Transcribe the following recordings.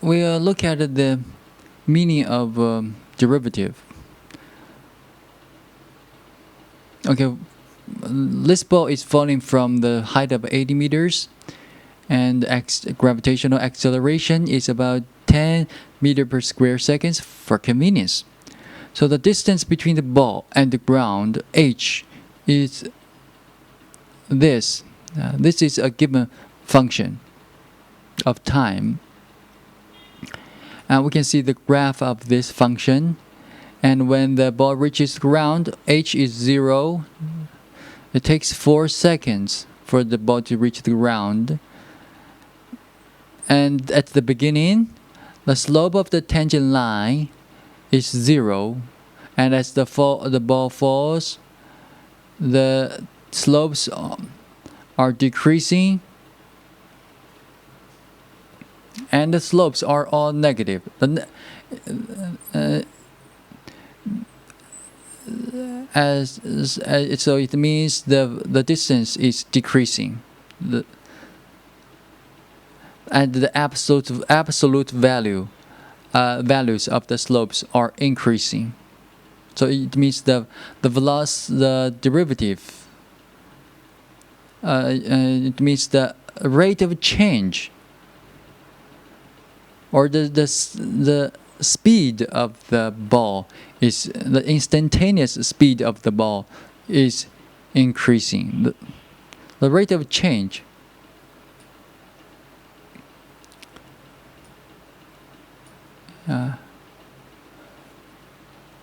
we'll look at the meaning of derivative. Okay, this ball is falling from the height of 80 meters, and gravitational acceleration is about 10 meter per square seconds for convenience. So the distance between the ball and the ground, h, is this. This is a given function of time. And we can see the graph of this function. And when the ball reaches the ground, h is 0. It takes 4 seconds for the ball to reach the ground. And at the beginning, the slope of the tangent line is 0. And as the ball falls, the slopes are decreasing. And the slopes are all negative. So it means the distance is decreasing, and the absolute values of the slopes are increasing. So it means the derivative. It means the rate of change, or the speed of the ball is the instantaneous speed of the ball is increasing. The rate of change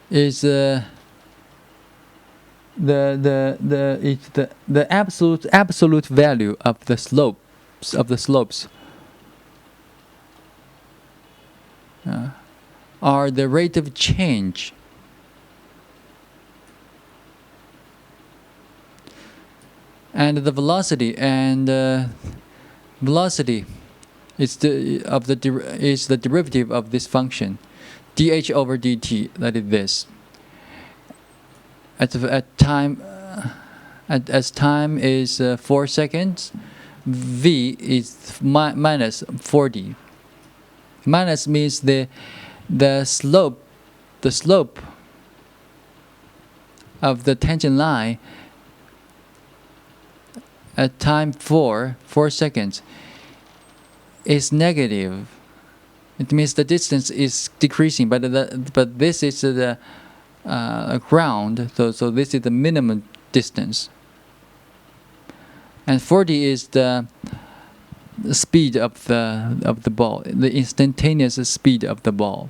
is the absolute value of the slopes are the rate of change. And the velocity is the derivative of this function, dh over dt. That is this. As time is 4 seconds, v is minus 40. Minus means the slope of the tangent line at time 4 seconds is negative. It means the distance is decreasing, but this is the ground, so this is the minimum distance. And 40 is the speed of the ball, the instantaneous speed of the ball.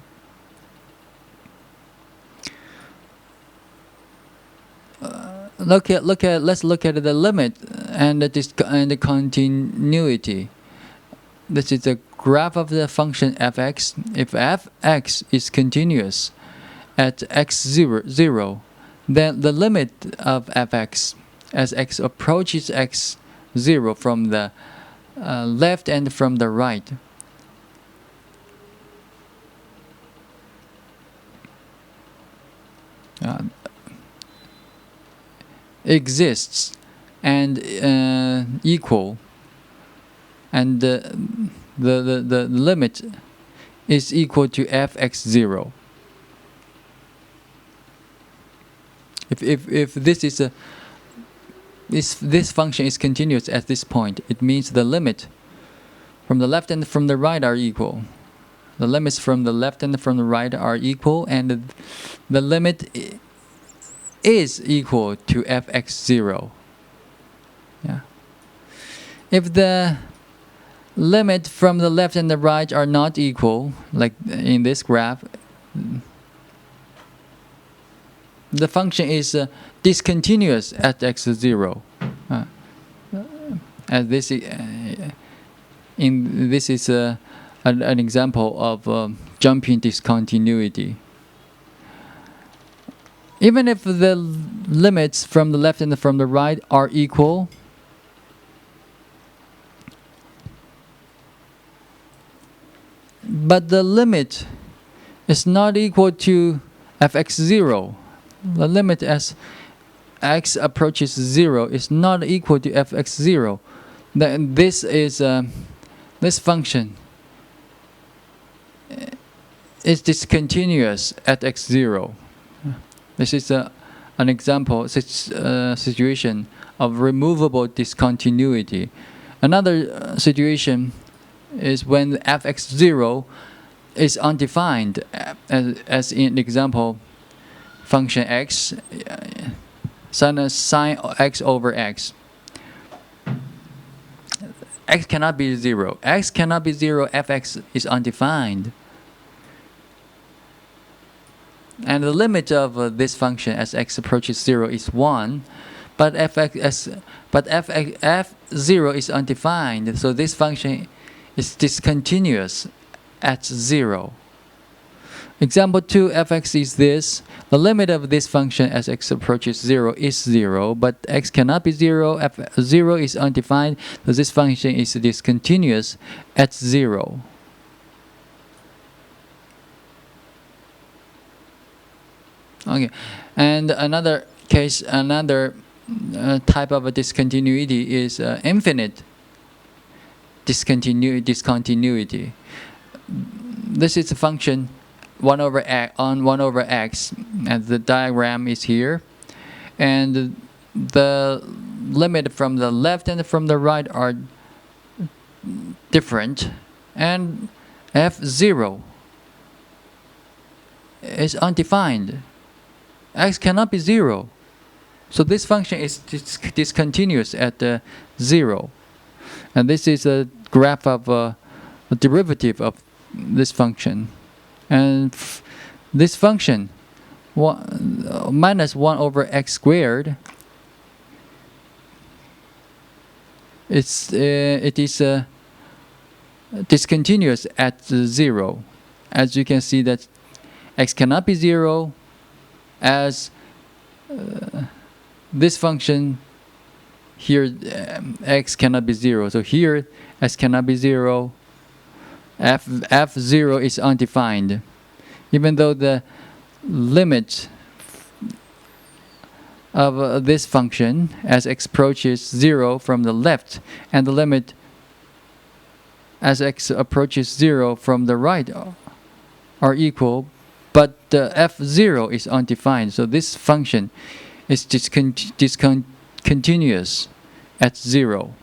Let's look at the limit and the continuity. This is the graph of the function fx. If fx is continuous at x0, then the limit of fx as x approaches x0 from the left and from the right exists and equal, and the limit is equal to fx0. If this is this function is continuous at this point, it means the limit from the left and from the right are equal. The limits from the left and from the right are equal, and the limit is equal to fx0. Yeah. If the limit from the left and the right are not equal, like in this graph, the function is discontinuous at x0. And this is an example of jumping discontinuity. Even if the limits from the left and from the right are equal, but the limit is not equal to fx0. The limit as x approaches 0 is not equal to fx0. Then this function is discontinuous at x0. This is an example situation of removable discontinuity. Another situation is when fx0 is undefined, as in example function x, sine x over x. X cannot be 0. X cannot be 0, fx is undefined. And the limit of this function as x approaches 0 is 1, but f0 is undefined, so this function is discontinuous at 0. Example 2, fx is this. The limit of this function as x approaches 0 is 0, but x cannot be 0, f0 is undefined, so this function is discontinuous at 0. Okay, and another case, another type of a discontinuity is infinite discontinuity. This is a function 1 over x, on 1 over x, and the diagram is here, and the limit from the left and from the right are different, and f0 is undefined. X cannot be 0, so this function is discontinuous at 0, and this is a graph of a derivative of this function, and this function minus 1 over x squared, it is discontinuous at 0. As you can see that x cannot be 0, as this function here, x cannot be 0, so here x cannot be 0, f0 is undefined, even though the limit of this function as x approaches 0 from the left and the limit as x approaches 0 from the right are equal, but f0 is undefined, so this function is discontinuous at 0.